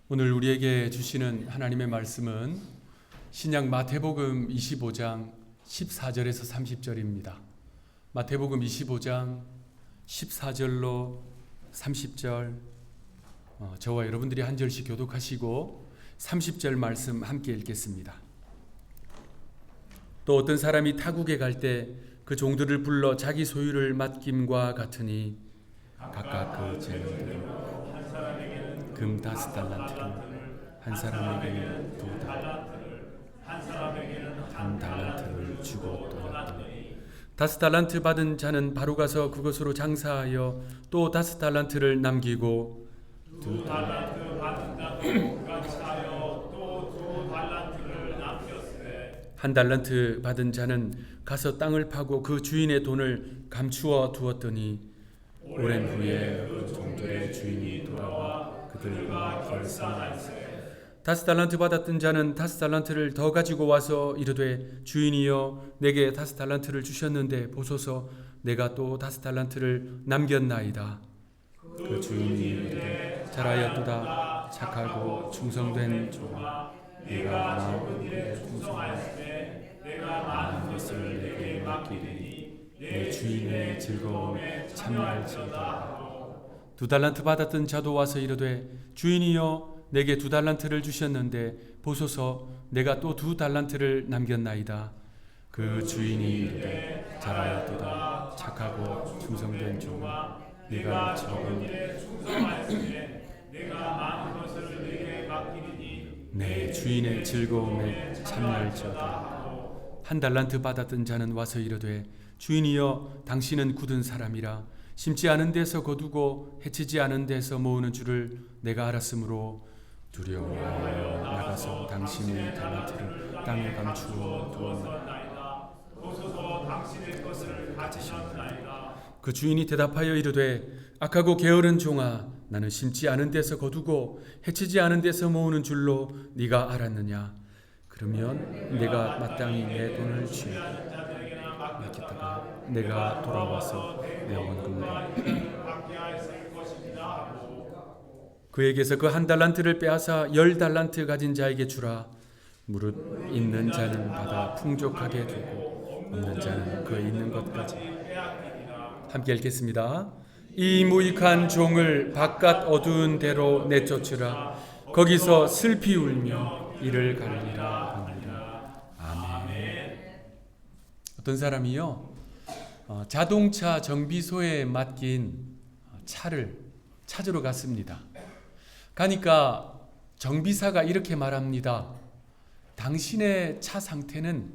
오늘 우리에게 주시는 하나님의 말씀은 신약 마태복음 25장 14절에서 30절입니다. 마태복음 25장 14절로 30절 저와 여러분들이 한 절씩 교독하시고 30절 말씀 함께 읽겠습니다. 또 어떤 사람이 타국에 갈 때 그 종들을 불러 자기 소유를 맡김과 같으니 각각 그 재물대로 금 5달란트를 한 사람에게는 2달란트를 한 사람에게는 1달란트를 주고 떠났더니 5달란트 받은 자는 바로 가서 그것으로 장사하여 또 5달란트를 남기고 2달란트 받은 자도 같이 하여 또 2달란트를 남겼으되 1달란트 받은 자는 가서 땅을 파고 그 주인의 돈을 감추어 두었더니 오랜 후에 그 종들의 주인이 돌아와 그들과 결산하였으되 5달란트 받았던 자는 5달란트를 더 가지고 와서 이르되 주인이여 내게 5달란트를 주셨는데 보소서 내가 또 5달란트를 남겼나이다. 그 주인이 이르되 잘하였도다 착하고 충성된 종아 네가 마음에 충성하였으되 내가 많은 것을 내게 맡기리니 내 주인의 즐거움에 참여할지어다. 2달란트 받았던 자도 와서 이르되 주인이여 내게 2달란트를 주셨는데 보소서 내가 또 2달란트를 남겼나이다. 그 주인이 이르되 잘하였도다 착하고 충성된 종아 네가 적은 일에 충성하였으되 내가 많은 것을 내게 맡기리니 내 주인의 즐거움에 참여할지어다. 1달란트 받았던 자는 와서 이르되 주인이여 당신은 굳은 사람이라 심지 않은 데서 거두고 해치지 않은 데서 모으는 줄을 내가 알았으므로 두려워하여 나가서 당신의 달란트를 땅에 감추어 두었나이다. 보소서 당신의 것을 가지셨나이다. 그 주인이 대답하여 이르되 악하고 게으른 종아 나는 심지 않은 데서 거두고 해치지 않은 데서 모으는 줄로 네가 알았느냐. 그러면 내가 마땅히 내 돈을 주인에게 맡겼다가 내가 돌아와서 내 원금을 그에게서 그 1달란트를 빼앗아 10달란트 가진 자에게 주라. 무릇 있는 자는 받아 풍족하게 두고 없는 자는 그 있는 것까지. 함께 읽겠습니다. 이 무익한 종을 바깥 어두운 데로 내쫓으라. 거기서 슬피 울며 이를 갈리라 하니라. 아멘. 어떤 사람이요 자동차 정비소에 맡긴 차를 찾으러 갔습니다. 가니까 정비사가 이렇게 말합니다. 당신의 차 상태는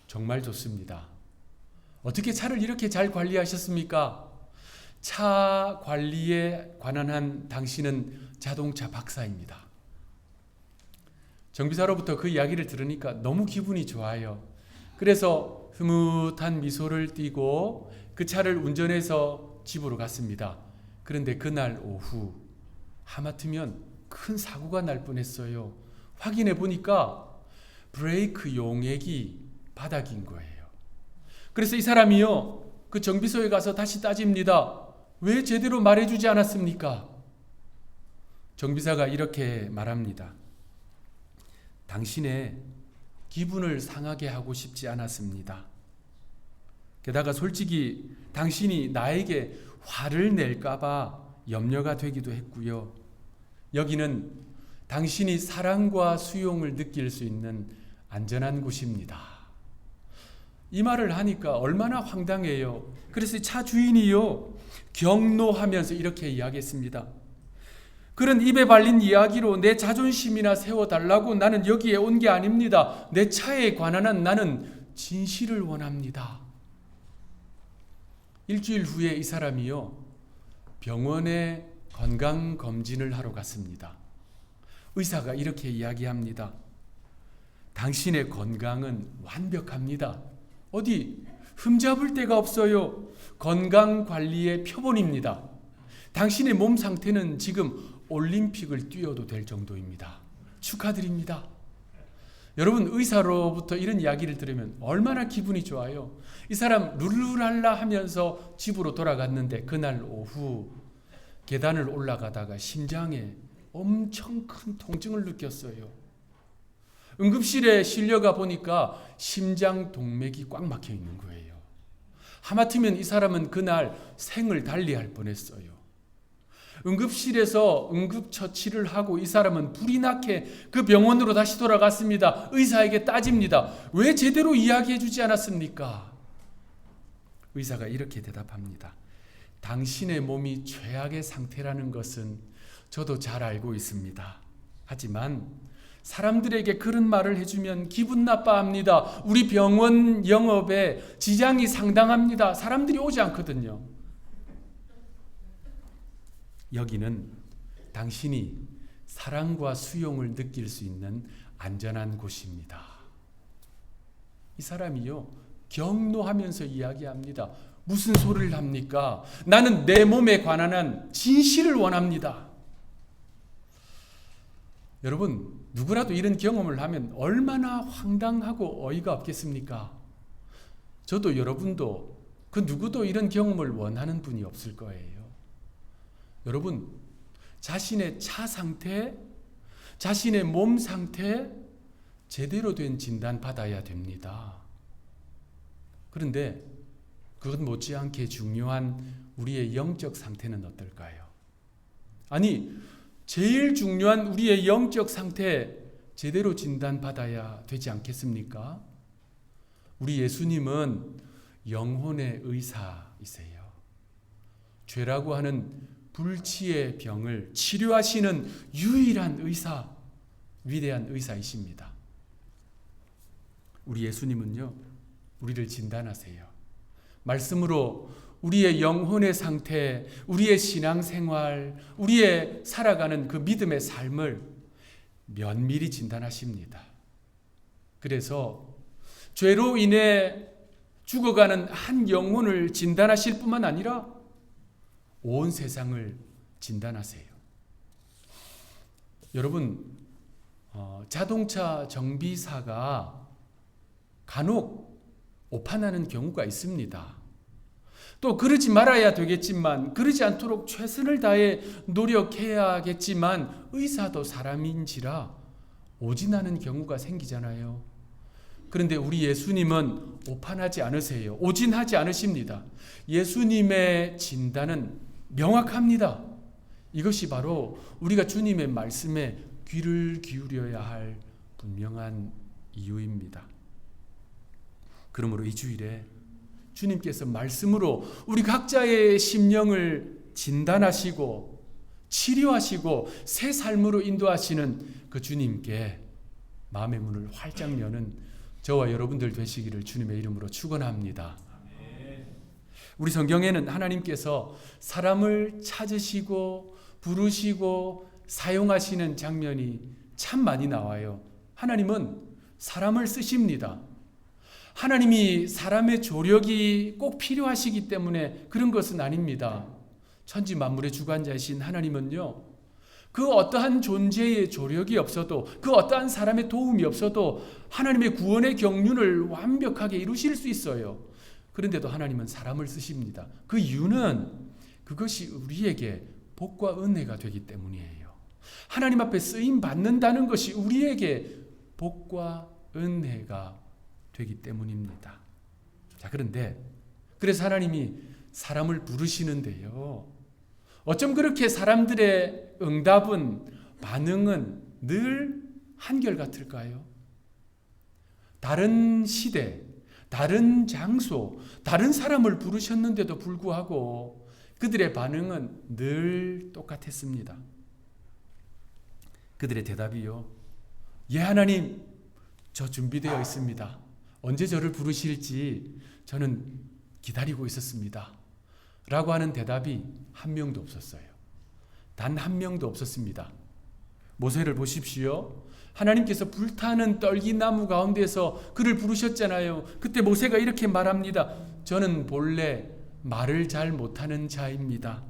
정말 좋습니다. 어떻게 차를 이렇게 잘 관리하셨습니까? 차 관리에 관한 한 당신은 자동차 박사입니다. 정비사로부터 그 이야기를 들으니까 너무 기분이 좋아요. 그래서 흐뭇한 미소를 띠고 그 차를 운전해서 집으로 갔습니다. 그런데 그날 오후 하마터면 큰 사고가 날 뻔했어요. 확인해 보니까 브레이크 용액이 바닥인 거예요. 그래서 이 사람이요 그 정비소에 가서 다시 따집니다. 왜 제대로 말해주지 않았습니까? 정비사가 이렇게 말합니다. 당신의 기분을 상하게 하고 싶지 않았습니다. 게다가 솔직히 당신이 나에게 화를 낼까봐 염려가 되기도 했고요. 여기는 당신이 사랑과 수용을 느낄 수 있는 안전한 곳입니다. 이 말을 하니까 얼마나 황당해요. 그래서 차 주인이요 경노하면서 이렇게 이야기했습니다. 그런 입에 발린 이야기로 내 자존심이나 세워달라고 나는 여기에 온 게 아닙니다. 내 차에 관한 한 나는 진실을 원합니다. 일주일 후에 이 사람이요 병원에 건강검진을 하러 갔습니다. 의사가 이렇게 이야기합니다. 당신의 건강은 완벽합니다. 어디 흠잡을 데가 없어요. 건강관리의 표본입니다. 당신의 몸 상태는 지금 올림픽을 뛰어도 될 정도입니다. 축하드립니다. 여러분 의사로부터 이런 이야기를 들으면 얼마나 기분이 좋아요. 이 사람 룰루랄라 하면서 집으로 돌아갔는데 그날 오후 계단을 올라가다가 심장에 엄청 큰 통증을 느꼈어요. 응급실에 실려가 보니까 심장 동맥이 꽉 막혀 있는 거예요. 하마터면 이 사람은 그날 생을 달리할 뻔했어요. 응급실에서 응급처치를 하고 이 사람은 불이 나게 그 병원으로 다시 돌아갔습니다. 의사에게 따집니다. 왜 제대로 이야기해 주지 않았습니까? 의사가 이렇게 대답합니다. 당신의 몸이 최악의 상태라는 것은 저도 잘 알고 있습니다. 하지만 사람들에게 그런 말을 해주면 기분 나빠합니다. 우리 병원 영업에 지장이 상당합니다. 사람들이 오지 않거든요. 여기는 당신이 사랑과 수용을 느낄 수 있는 안전한 곳입니다. 이 사람이요, 경노하면서 이야기합니다. 무슨 소리를 합니까? 나는 내 몸에 관한 진실을 원합니다. 여러분, 누구라도 이런 경험을 하면 얼마나 황당하고 어이가 없겠습니까? 저도 여러분도 그 누구도 이런 경험을 원하는 분이 없을 거예요. 여러분, 자신의 차 상태, 자신의 몸 상태 제대로 된 진단 받아야 됩니다. 그런데 그것 못지않게 중요한 우리의 영적 상태는 어떨까요? 아니, 제일 중요한 우리의 영적 상태 제대로 진단받아야 되지 않겠습니까? 우리 예수님은 영혼의 의사이세요. 죄라고 하는 불치의 병을 치료하시는 유일한 의사, 위대한 의사이십니다. 우리 예수님은요, 우리를 진단하세요. 말씀으로 우리의 영혼의 상태, 우리의 신앙생활, 우리의 살아가는 그 믿음의 삶을 면밀히 진단하십니다. 그래서 죄로 인해 죽어가는 한 영혼을 진단하실 뿐만 아니라 온 세상을 진단하세요. 여러분, 자동차 정비사가 간혹 오판하는 경우가 있습니다. 또 그러지 말아야 되겠지만, 그러지 않도록 최선을 다해 노력해야겠지만 의사도 사람인지라 오진하는 경우가 생기잖아요. 그런데 우리 예수님은 오판하지 않으세요. 오진하지 않으십니다. 예수님의 진단은 명확합니다. 이것이 바로 우리가 주님의 말씀에 귀를 기울여야 할 분명한 이유입니다. 그러므로 이 주일에 주님께서 말씀으로 우리 각자의 심령을 진단하시고 치료하시고 새 삶으로 인도하시는 그 주님께 마음의 문을 활짝 여는 저와 여러분들 되시기를 주님의 이름으로 축원합니다. 우리 성경에는 하나님께서 사람을 찾으시고 부르시고 사용하시는 장면이 참 많이 나와요. 하나님은 사람을 쓰십니다. 하나님이 사람의 조력이 꼭 필요하시기 때문에 그런 것은 아닙니다. 천지 만물의 주관자이신 하나님은요, 그 어떠한 존재의 조력이 없어도, 그 어떠한 사람의 도움이 없어도 하나님의 구원의 경륜을 완벽하게 이루실 수 있어요. 그런데도 하나님은 사람을 쓰십니다. 그 이유는 그것이 우리에게 복과 은혜가 되기 때문이에요. 하나님 앞에 쓰임 받는다는 것이 우리에게 복과 은혜가 되기 때문입니다. 자, 그래서 하나님이 사람을 부르시는데요, 어쩜 그렇게 사람들의 응답은, 반응은 늘 한결같을까요? 다른 시대, 다른 장소, 다른 사람을 부르셨는데도 불구하고 그들의 반응은 늘 똑같았습니다. 그들의 대답이요, 예 하나님, 저 준비되어 있습니다. 언제 저를 부르실지 저는 기다리고 있었습니다. 라고 하는 대답이 한 명도 없었어요. 단 한 명도 없었습니다. 모세를 보십시오. 하나님께서 불타는 떨기나무 가운데서 그를 부르셨잖아요. 그때 모세가 이렇게 말합니다. 저는 본래 말을 잘 못하는 자입니다.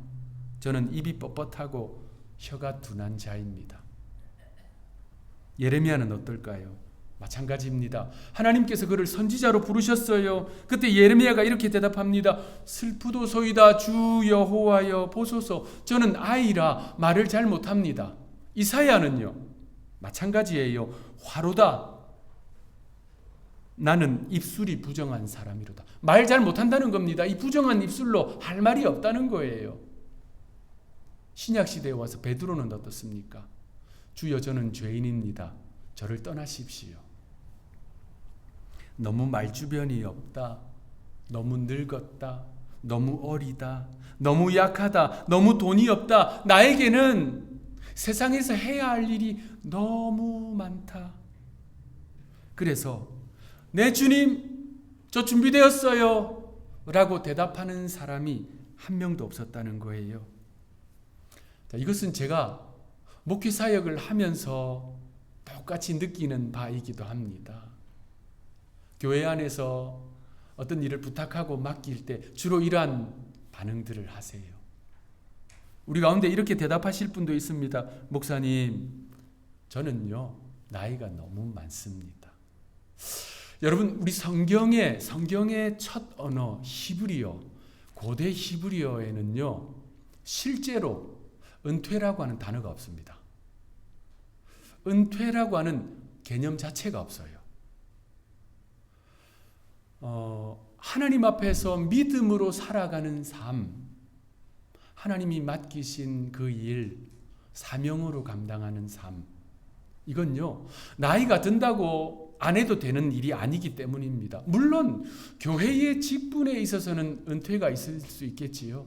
저는 입이 뻣뻣하고 혀가 둔한 자입니다. 예레미야는 어떨까요? 마찬가지입니다. 하나님께서 그를 선지자로 부르셨어요. 그때 예레미야가 이렇게 대답합니다. 슬프도소이다 주 여호와여 보소서, 저는 아이라 말을 잘 못합니다. 이사야는요, 마찬가지예요. 화로다. 나는 입술이 부정한 사람이로다. 말 잘 못한다는 겁니다. 이 부정한 입술로 할 말이 없다는 거예요. 신약시대에 와서 베드로는 어떻습니까? 주여, 저는 죄인입니다. 저를 떠나십시오. 너무 말주변이 없다. 너무 늙었다. 너무 어리다. 너무 약하다. 너무 돈이 없다. 나에게는 세상에서 해야 할 일이 너무 많다. 그래서 네, 주님, 저 준비되었어요 라고 대답하는 사람이 한 명도 없었다는 거예요. 자, 이것은 제가 목회 사역을 하면서 똑같이 느끼는 바이기도 합니다. 교회 안에서 어떤 일을 부탁하고 맡길 때 주로 이러한 반응들을 하세요. 우리 가운데 이렇게 대답하실 분도 있습니다. 목사님, 저는요, 나이가 너무 많습니다. 여러분, 우리 성경의 첫 언어 히브리어, 고대 히브리어에는요, 실제로 은퇴라고 하는 단어가 없습니다. 은퇴라고 하는 개념 자체가 없어요. 하나님 앞에서 믿음으로 살아가는 삶, 하나님이 맡기신 그 일, 사명으로 감당하는 삶, 이건요, 나이가 든다고 안 해도 되는 일이 아니기 때문입니다. 물론 교회의 직분에 있어서는 은퇴가 있을 수 있겠지요.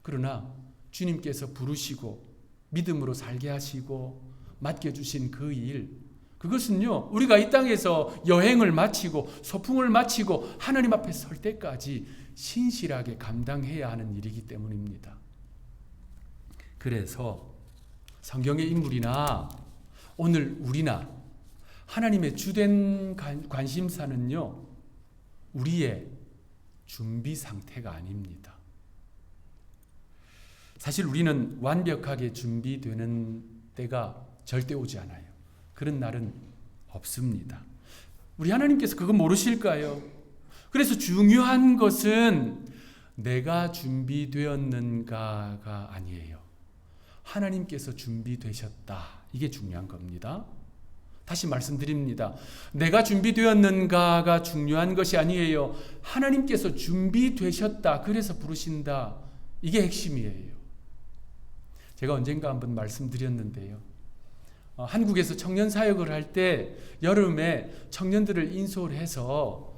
그러나 주님께서 부르시고 믿음으로 살게 하시고 맡겨주신 그 일, 그것은요, 우리가 이 땅에서 여행을 마치고 소풍을 마치고 하나님 앞에 설 때까지 신실하게 감당해야 하는 일이기 때문입니다. 그래서 성경의 인물이나 오늘 우리나 하나님의 주된 관심사는요, 우리의 준비 상태가 아닙니다. 사실 우리는 완벽하게 준비되는 때가 절대 오지 않아요. 그런 날은 없습니다. 우리 하나님께서 그거 모르실까요? 그래서 중요한 것은 내가 준비되었는가가 아니에요. 하나님께서 준비되셨다. 이게 중요한 겁니다. 다시 말씀드립니다. 내가 준비되었는가가 중요한 것이 아니에요. 하나님께서 준비되셨다. 그래서 부르신다. 이게 핵심이에요. 제가 언젠가 한번 말씀드렸는데요. 한국에서 청년 사역을 할 때 여름에 청년들을 인솔 해서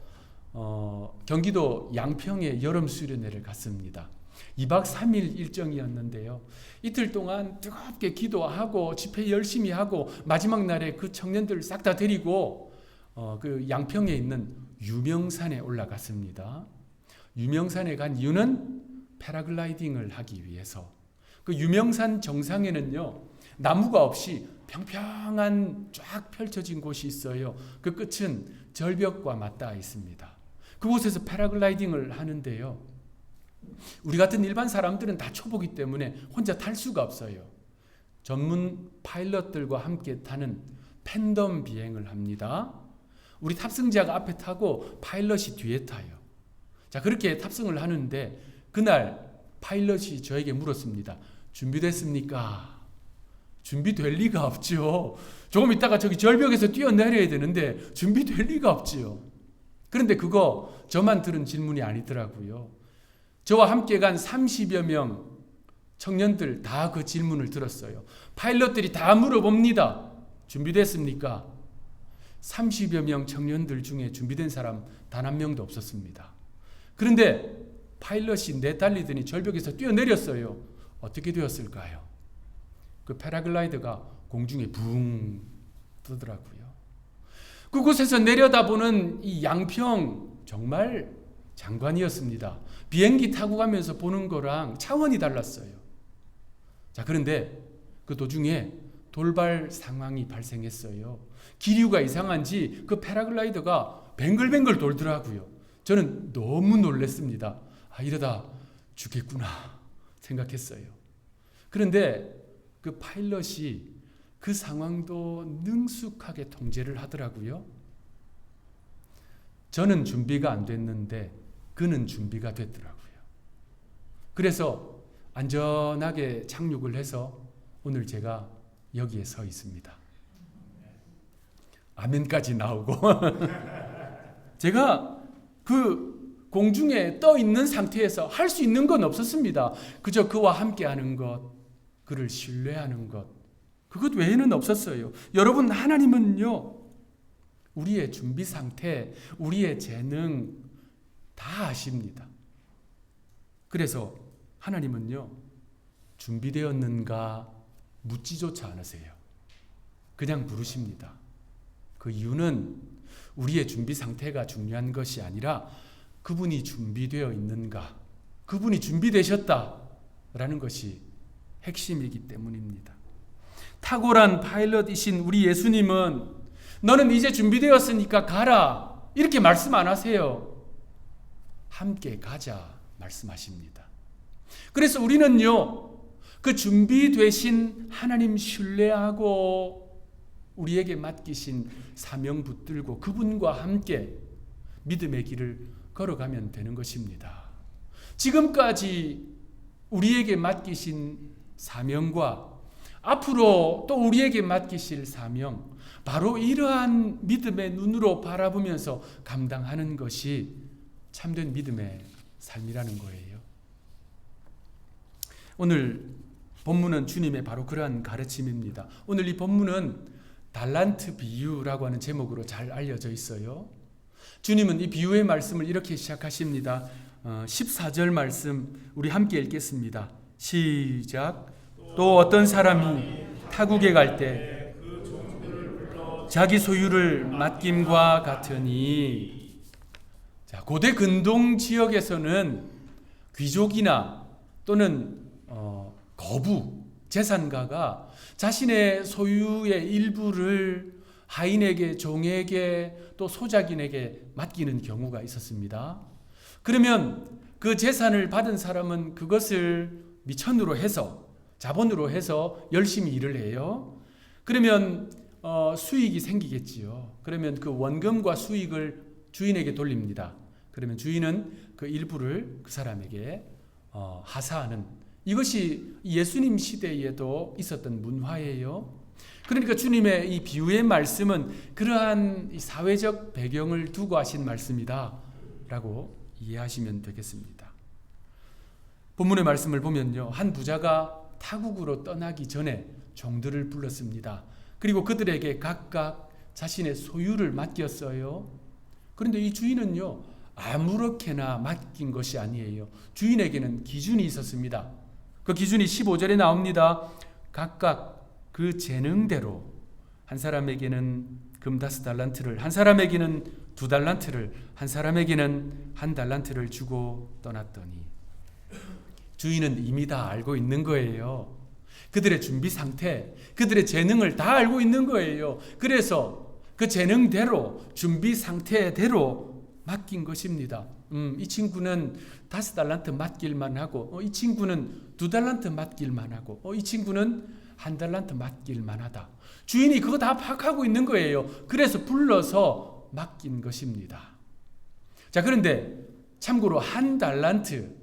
경기도 양평에 여름 수련회를 갔습니다. 2박 3일 일정이었는데요. 이틀 동안 뜨겁게 기도하고 집회 열심히 하고 마지막 날에 그 청년들을 싹 다 데리고 그 양평에 있는 유명산에 올라갔습니다. 유명산에 간 이유는 패러글라이딩을 하기 위해서. 그 유명산 정상에는요, 나무가 없이 평평한 쫙 펼쳐진 곳이 있어요. 그 끝은 절벽과 맞닿아 있습니다. 그곳에서 패러글라이딩을 하는데요, 우리 같은 일반 사람들은 다 초보기 때문에 혼자 탈 수가 없어요. 전문 파일럿들과 함께 타는 팬덤 비행을 합니다. 우리 탑승자가 앞에 타고 파일럿이 뒤에 타요. 자, 그렇게 탑승을 하는데 그날 파일럿이 저에게 물었습니다. 준비됐습니까? 준비될 리가 없죠. 조금 있다가 저기 절벽에서 뛰어내려야 되는데 준비될 리가 없지요. 그런데 그거 저만 들은 질문이 아니더라고요. 저와 함께 간 30여 명 청년들 다 그 질문을 들었어요. 파일럿들이 다 물어봅니다. 준비됐습니까? 30여 명 청년들 중에 준비된 사람 단 한 명도 없었습니다. 그런데 파일럿이 내달리더니 절벽에서 뛰어내렸어요. 어떻게 되었을까요? 그 패러글라이더가 공중에 붕 뜨더라고요. 그곳에서 내려다보는 이 양평 정말 장관이었습니다. 비행기 타고 가면서 보는 거랑 차원이 달랐어요. 자, 그런데 그 도중에 돌발 상황이 발생했어요. 기류가 이상한지 그 패러글라이더가 뱅글뱅글 돌더라고요. 저는 너무 놀랐습니다. 이러다 죽겠구나 생각했어요. 그런데 그 파일럿이 그 상황도 능숙하게 통제를 하더라고요. 저는 준비가 안 됐는데 그는 준비가 됐더라고요. 그래서 안전하게 착륙을 해서 오늘 제가 여기에 서 있습니다. 아멘까지 나오고 제가 그 공중에 떠 있는 상태에서 할 수 있는 건 없었습니다. 그저 그와 함께하는 것, 그를 신뢰하는 것, 그것 외에는 없었어요. 여러분, 하나님은요, 우리의 준비 상태, 우리의 재능 다 아십니다. 그래서 하나님은요, 준비되었는가 묻지조차 않으세요. 그냥 부르십니다. 그 이유는 우리의 준비 상태가 중요한 것이 아니라 그분이 준비되어 있는가, 그분이 준비되셨다라는 것이 핵심이기 때문입니다. 탁월한 파일럿이신 우리 예수님은 너는 이제 준비되었으니까 가라 이렇게 말씀 안 하세요. 함께 가자 말씀하십니다. 그래서 우리는요, 그 준비되신 하나님 신뢰하고 우리에게 맡기신 사명 붙들고 그분과 함께 믿음의 길을 걸어가면 되는 것입니다. 지금까지 우리에게 맡기신 사명과 앞으로 또 우리에게 맡기실 사명, 바로 이러한 믿음의 눈으로 바라보면서 감당하는 것이 참된 믿음의 삶이라는 거예요. 오늘 본문은 주님의 바로 그러한 가르침입니다. 오늘 이 본문은 달란트 비유라고 하는 제목으로 잘 알려져 있어요. 주님은 이 비유의 말씀을 이렇게 시작하십니다. 14절 말씀 우리 함께 읽겠습니다. 시작. 또 어떤 사람이 타국에 갈 때 자기 소유를 맡김과 같으니, 자, 고대 근동 지역에서는 귀족이나 또는 거부, 재산가가 자신의 소유의 일부를 하인에게, 종에게, 또 소작인에게 맡기는 경우가 있었습니다. 그러면 그 재산을 받은 사람은 그것을 미천으로 해서, 자본으로 해서 열심히 일을 해요. 그러면 수익이 생기겠지요. 그러면 그 원금과 수익을 주인에게 돌립니다. 그러면 주인은 그 일부를 그 사람에게 하사하는, 이것이 예수님 시대에도 있었던 문화예요. 그러니까 주님의 이 비유의 말씀은 그러한 이 사회적 배경을 두고 하신 말씀이다 라고 이해하시면 되겠습니다. 본문의 말씀을 보면요, 한 부자가 타국으로 떠나기 전에 종들을 불렀습니다. 그리고 그들에게 각각 자신의 소유를 맡겼어요. 그런데 이 주인은요, 아무렇게나 맡긴 것이 아니에요. 주인에게는 기준이 있었습니다. 그 기준이 15절에 나옵니다. 각각 그 재능대로 한 사람에게는 금 5달란트를, 한 사람에게는 2달란트를, 한 사람에게는 1달란트를 주고 떠났더니, 주인은 이미 다 알고 있는 거예요. 그들의 준비 상태, 그들의 재능을 다 알고 있는 거예요. 그래서 그 재능대로, 준비 상태대로 맡긴 것입니다. 이 친구는 5달란트 맡길만 하고, 이 친구는 2달란트 맡길만 하고, 이 친구는 1달란트 맡길만 하다. 주인이 그거 다 파악하고 있는 거예요. 그래서 불러서 맡긴 것입니다. 자, 그런데 참고로 1달란트,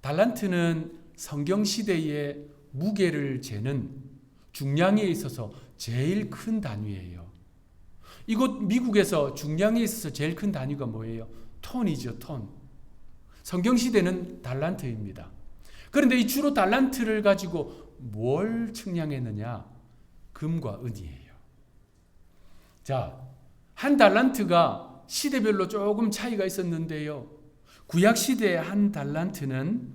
달란트는 성경시대의 무게를 재는, 중량에 있어서 제일 큰 단위예요. 이곳 미국에서 중량에 있어서 제일 큰 단위가 뭐예요? 톤이죠, 톤. 성경시대는 달란트입니다. 그런데 이 주로 달란트를 가지고 뭘 측량했느냐? 금과 은이에요. 자, 1달란트가 시대별로 조금 차이가 있었는데요. 구약시대의 1달란트는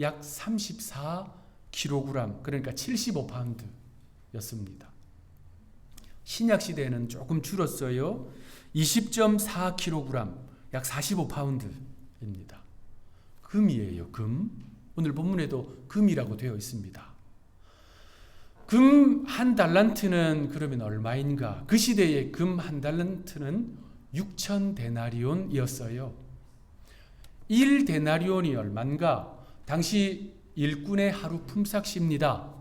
약 34kg, 그러니까 75파운드였습니다. 신약시대에는 조금 줄었어요. 20.4kg, 약 45파운드입니다. 금이에요, 금. 오늘 본문에도 금이라고 되어 있습니다. 금 1달란트는 그러면 얼마인가? 그 시대의 금 1달란트는 6,000데나리온이었어요. 1데나리온이 얼마인가? 당시 일꾼의 하루 품삯입니다.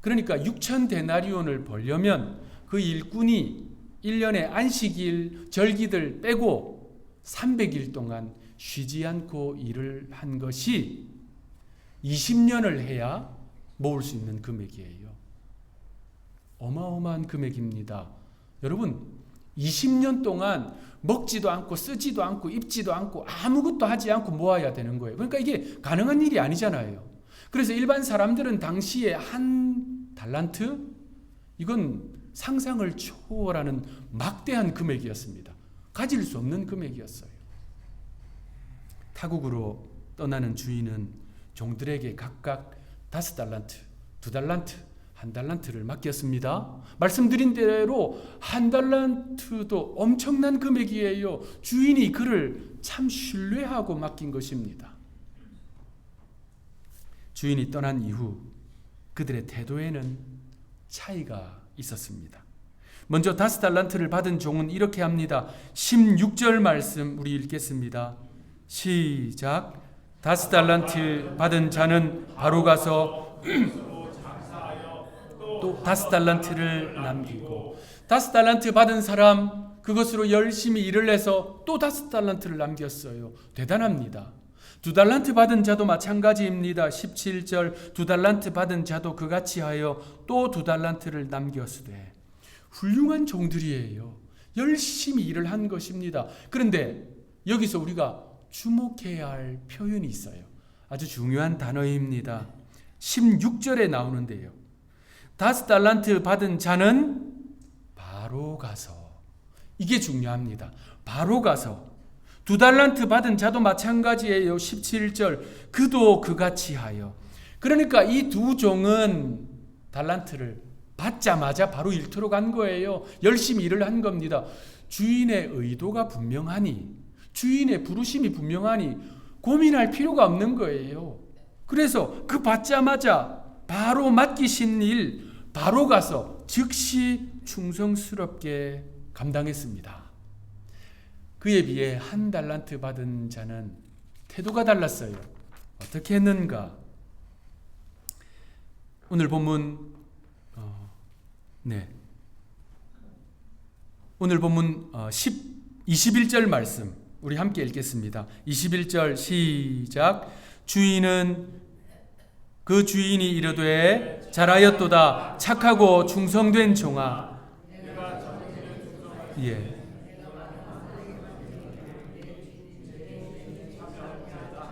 그러니까 6,000데나리온을 벌려면 그 일꾼이 1년에 안식일, 절기들 빼고 300일 동안 쉬지 않고 일을 한 것이 20년을 해야 모을 수 있는 금액이에요. 어마어마한 금액입니다. 여러분 20년 동안 먹지도 않고 쓰지도 않고 입지도 않고 아무것도 하지 않고 모아야 되는 거예요. 그러니까 이게 가능한 일이 아니잖아요. 그래서 일반 사람들은 당시에 한 달란트? 이건 상상을 초월하는 막대한 금액이었습니다. 가질 수 없는 금액이었어요. 타국으로 떠나는 주인은 종들에게 각각 5달란트, 2달란트, 1달란트를 맡겼습니다. 말씀드린 대로 1달란트도 엄청난 금액이에요. 주인이 그를 참 신뢰하고 맡긴 것입니다. 주인이 떠난 이후 그들의 태도에는 차이가 있었습니다. 먼저 5달란트를 받은 종은 이렇게 합니다. 16절 말씀 우리 읽겠습니다. 시작. 5달란트 받은 자는 바로 가서 또 5달란트를 남기고 5달란트 받은 사람 그것으로 열심히 일을 해서 또 5달란트를 남겼어요. 대단합니다. 2달란트 받은 자도 마찬가지입니다. 17절 2달란트 받은 자도 그같이 하여 또 2달란트를 남겼으되 훌륭한 종들이에요. 열심히 일을 한 것입니다. 그런데 여기서 우리가 주목해야 할 표현이 있어요. 아주 중요한 단어입니다. 16절에 나오는데요. 5달란트 받은 자는 바로 가서, 이게 중요합니다. 바로 가서. 2달란트 받은 자도 마찬가지예요. 17절 그도 그같이 하여. 그러니까 이 두 종은 달란트를 받자마자 바로 일터로 간 거예요. 열심히 일을 한 겁니다. 주인의 의도가 분명하니, 주인의 부르심이 분명하니 고민할 필요가 없는 거예요. 그래서 그 받자마자 바로 맡기신 일 바로 가서 즉시 충성스럽게 감당했습니다. 그에 비해 1달란트 받은 자는 태도가 달랐어요. 어떻게 했는가? 오늘 본문 오늘 본문 21절 말씀 우리 함께 읽겠습니다. 21절 시작. 주인은 그 주인이 이르되 잘하였도다 착하고 충성된 종아. 예.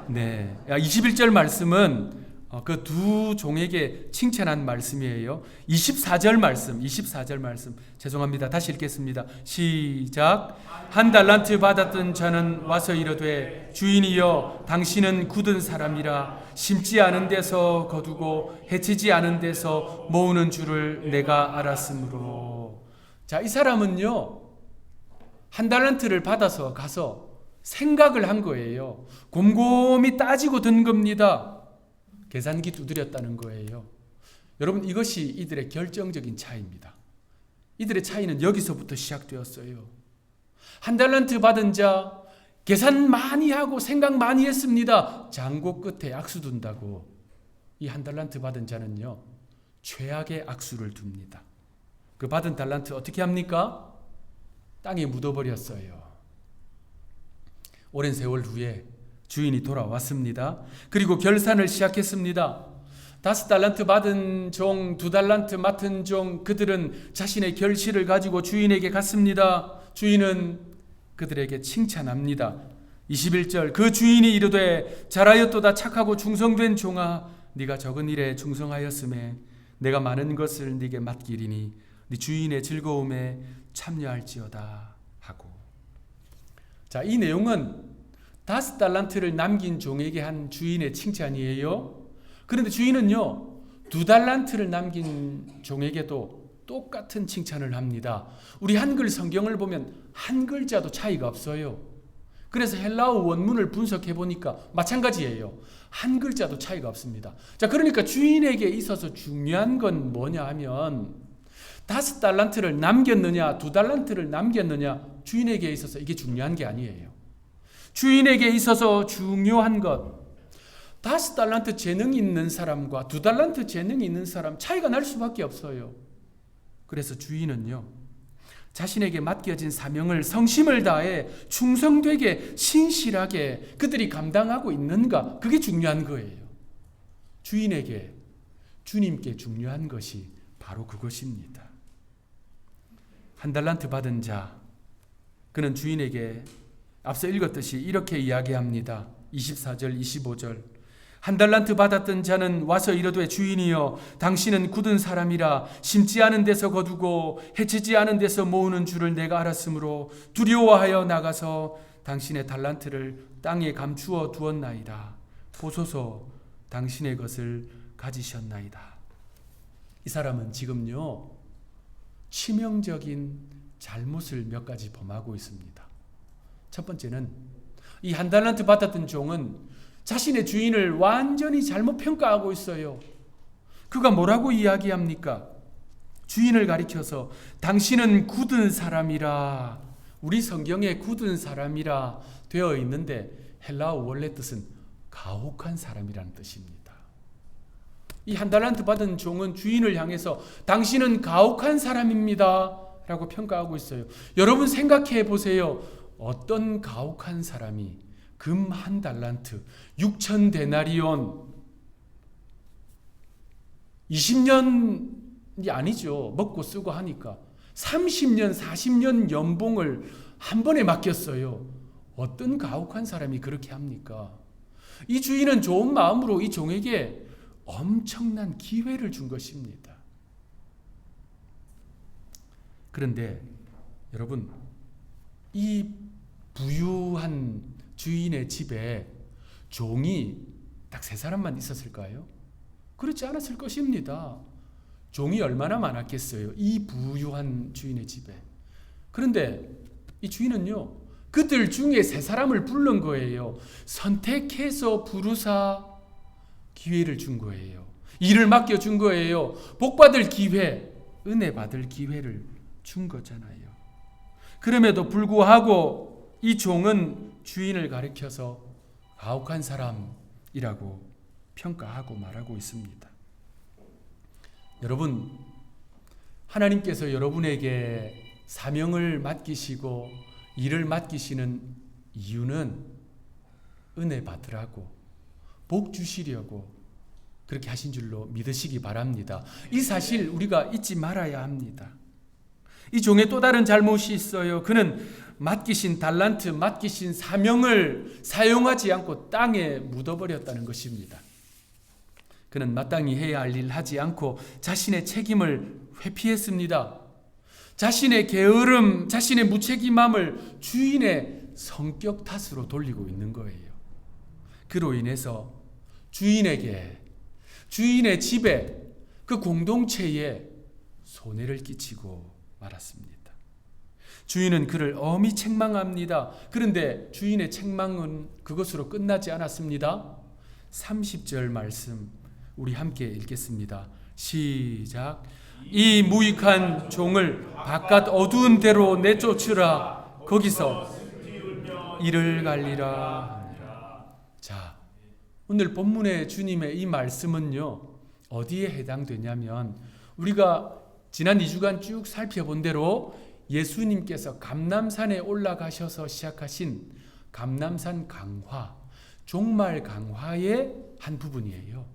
네. 21절 말씀은 그 두 종에게 칭찬한 말씀이에요. 24절 말씀 죄송합니다. 다시 읽겠습니다. 시작. 1달란트 받았던 자는 와서 이르되 주인이여 당신은 굳은 사람이라 심지 않은 데서 거두고 해치지 않은 데서 모으는 줄을 내가 알았으므로. 자, 이 사람은요 1달란트를 받아서 가서 생각을 한 거예요. 곰곰이 따지고 든 겁니다. 계산기 두드렸다는 거예요. 여러분 이것이 이들의 결정적인 차이입니다. 이들의 차이는 여기서부터 시작되었어요. 1달란트 받은 자 계산 많이 하고 생각 많이 했습니다. 장고 끝에 악수 둔다고. 이 1달란트 받은 자는요 최악의 악수를 둡니다. 그 받은 달란트 어떻게 합니까? 땅에 묻어버렸어요. 오랜 세월 후에 주인이 돌아왔습니다. 그리고 결산을 시작했습니다. 5달란트 받은 종, 2달란트 맡은 종, 그들은 자신의 결실을 가지고 주인에게 갔습니다. 주인은 그들에게 칭찬합니다. 21절 그 주인이 이르되 잘하였도다 착하고 충성된 종아, 네가 적은 일에 충성하였음에 내가 많은 것을 네게 맡기리니 네 주인의 즐거움에 참여할지어다 하고. 자, 이 내용은 5달란트를 남긴 종에게 한 주인의 칭찬이에요. 그런데 주인은요 2달란트를 남긴 종에게도 똑같은 칭찬을 합니다. 우리 한글 성경을 보면 한 글자도 차이가 없어요. 그래서 헬라어 원문을 분석해 보니까 마찬가지예요. 한 글자도 차이가 없습니다. 자, 그러니까 주인에게 있어서 중요한 건 뭐냐 하면 5달란트를 남겼느냐 2달란트를 남겼느냐, 주인에게 있어서 이게 중요한 게 아니에요. 주인에게 있어서 중요한 것, 5달란트 재능이 있는 사람과 2달란트 재능이 있는 사람 차이가 날 수밖에 없어요. 그래서 주인은요 자신에게 맡겨진 사명을 성심을 다해 충성되게 신실하게 그들이 감당하고 있는가, 그게 중요한 거예요. 주인에게, 주님께 중요한 것이 바로 그것입니다. 한 달란트 받은 자, 그는 주인에게 앞서 읽었듯이 이렇게 이야기합니다. 24절 25절. 한 달란트 받았던 자는 와서 이르되 주인이여 당신은 굳은 사람이라 심지 않은 데서 거두고 해치지 않은 데서 모으는 줄을 내가 알았으므로 두려워하여 나가서 당신의 달란트를 땅에 감추어 두었나이다. 보소서 당신의 것을 가지셨나이다. 이 사람은 지금요 치명적인 잘못을 몇 가지 범하고 있습니다. 첫 번째는 이 한 달란트 받았던 종은 자신의 주인을 완전히 잘못 평가하고 있어요. 그가 뭐라고 이야기합니까? 주인을 가리켜서 당신은 굳은 사람이라, 우리 성경에 굳은 사람이라 되어 있는데 헬라어 원래 뜻은 가혹한 사람이라는 뜻입니다. 이 한 달란트 받은 종은 주인을 향해서 당신은 가혹한 사람입니다 라고 평가하고 있어요. 여러분 생각해 보세요. 어떤 가혹한 사람이 금 한 달란트 6천 데나리온 20년이 아니죠. 먹고 쓰고 하니까 30년 40년 연봉을 한 번에 맡겼어요. 어떤 가혹한 사람이 그렇게 합니까? 이 주인은 좋은 마음으로 이 종에게 엄청난 기회를 준 것입니다. 그런데 여러분, 이 부유한 주인의 집에 종이 딱 3사람만 있었을까요? 그렇지 않았을 것입니다. 종이 얼마나 많았겠어요, 이 부유한 주인의 집에. 그런데 이 주인은요, 그들 중에 3사람을 부른 거예요. 선택해서 부르사 기회를 준 거예요. 일을 맡겨준 거예요. 복받을 기회, 은혜 받을 기회를 준 거잖아요. 그럼에도 불구하고 이 종은 주인을 가리켜서 가혹한 사람이라고 평가하고 말하고 있습니다. 여러분, 하나님께서 여러분에게 사명을 맡기시고 일을 맡기시는 이유는 은혜 받으라고, 복 주시려고 그렇게 하신 줄로 믿으시기 바랍니다. 이 사실 우리가 잊지 말아야 합니다. 이 종의 또 다른 잘못이 있어요. 그는 맡기신 달란트, 맡기신 사명을 사용하지 않고 땅에 묻어버렸다는 것입니다. 그는 마땅히 해야 할 일 하지 않고 자신의 책임을 회피했습니다. 자신의 게으름, 자신의 무책임함을 주인의 성격 탓으로 돌리고 있는 거예요. 그로 인해서 주인에게, 주인의 집에, 그 공동체에 손해를 끼치고 말았습니다. 주인은 그를 엄히 책망합니다. 그런데 주인의 책망은 그것으로 끝나지 않았습니다. 30절 말씀 우리 함께 읽겠습니다. 시작. 이 무익한 종을 바깥 어두운 데로 내쫓으라. 거기서 이를 갈리라. 자, 오늘 본문의 주님의 이 말씀은요, 어디에 해당되냐면 우리가 지난 2주간 쭉 살펴본 대로 예수님께서 감람산에 올라가셔서 시작하신 감람산 강화, 종말 강화의 한 부분이에요.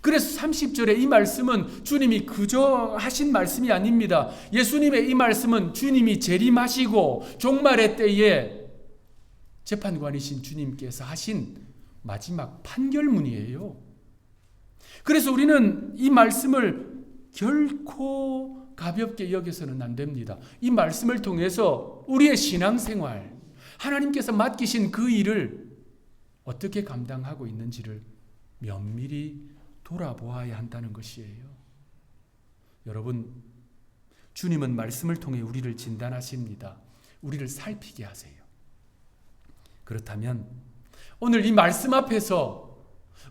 그래서 30절에 이 말씀은 주님이 그저 하신 말씀이 아닙니다. 예수님의 이 말씀은 주님이 재림하시고 종말의 때에 재판관이신 주님께서 하신 마지막 판결문이에요. 그래서 우리는 이 말씀을 결코 가볍게 여겨서는 안 됩니다. 이 말씀을 통해서 우리의 신앙생활, 하나님께서 맡기신 그 일을 어떻게 감당하고 있는지를 면밀히 돌아보아야 한다는 것이에요. 여러분, 주님은 말씀을 통해 우리를 진단하십니다. 우리를 살피게 하세요. 그렇다면 오늘 이 말씀 앞에서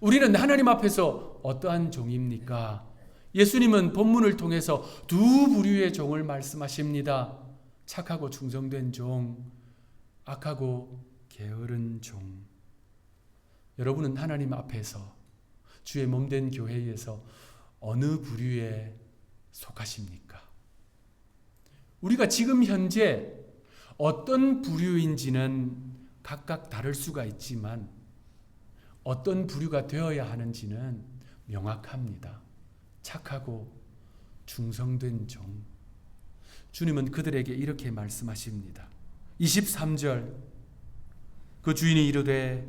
우리는 하나님 앞에서 어떠한 종입니까? 예수님은 본문을 통해서 두 부류의 종을 말씀하십니다. 착하고 충성된 종, 악하고 게으른 종. 여러분은 하나님 앞에서 주의 몸된 교회에서 어느 부류에 속하십니까? 우리가 지금 현재 어떤 부류인지는 각각 다를 수가 있지만 어떤 부류가 되어야 하는지는 명확합니다. 착하고 충성된 종. 주님은 그들에게 이렇게 말씀하십니다. 23절 그 주인이 이르되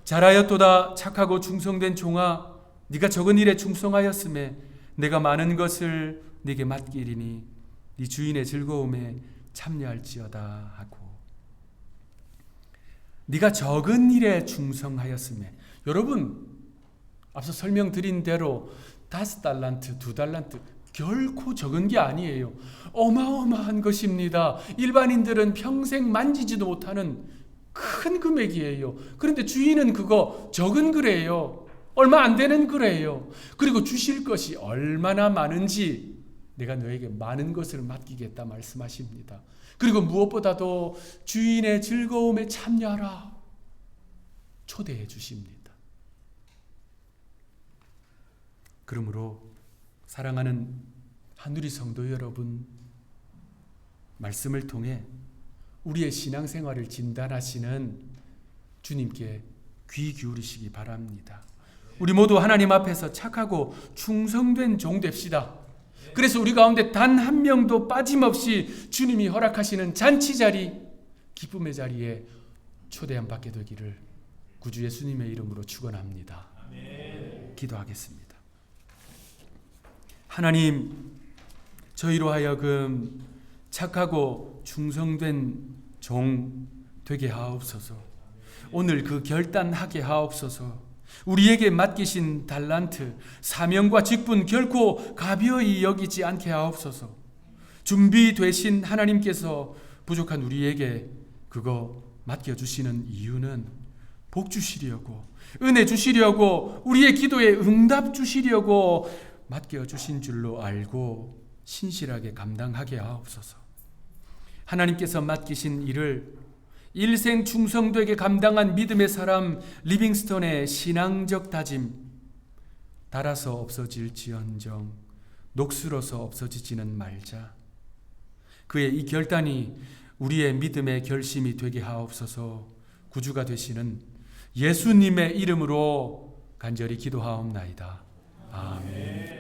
잘하였도다 착하고 충성된 종아 네가 적은 일에 충성하였음에 내가 많은 것을 네게 맡기리니 네 주인의 즐거움에 참여할지어다 하고 네가 적은 일에 충성하였음에 여러분 앞서 설명드린 대로 5달란트, 2달란트 결코 적은 게 아니에요. 어마어마한 것입니다. 일반인들은 평생 만지지도 못하는 큰 금액이에요. 그런데 주인은 그거 적은 거래요. 얼마 안 되는 거래요. 그리고 주실 것이 얼마나 많은지 내가 너에게 많은 것을 맡기겠다 말씀하십니다. 그리고 무엇보다도 주인의 즐거움에 참여하라 초대해 주십니다. 그러므로 사랑하는 한우리 성도 여러분, 말씀을 통해 우리의 신앙생활을 진단하시는 주님께 귀 기울이시기 바랍니다. 우리 모두 하나님 앞에서 착하고 충성된 종 됩시다. 그래서 우리 가운데 단 한 명도 빠짐없이 주님이 허락하시는 잔치 자리, 기쁨의 자리에 초대함 받게 되기를 구주 예수님의 이름으로 축원합니다. 기도하겠습니다. 하나님, 저희로 하여금 착하고 충성된 종 되게 하옵소서. 오늘 그 결단하게 하옵소서. 우리에게 맡기신 달란트, 사명과 직분 결코 가벼이 여기지 않게 하옵소서. 준비되신 하나님께서 부족한 우리에게 그거 맡겨주시는 이유는 복 주시려고, 은혜 주시려고, 우리의 기도에 응답 주시려고 맡겨주신 줄로 알고 신실하게 감당하게 하옵소서. 하나님께서 맡기신 일을 일생 충성되게 감당한 믿음의 사람 리빙스턴의 신앙적 다짐, 닳아서 없어질지언정 녹슬어서 없어지지는 말자. 그의 이 결단이 우리의 믿음의 결심이 되게 하옵소서. 구주가 되시는 예수님의 이름으로 간절히 기도하옵나이다. 아멘.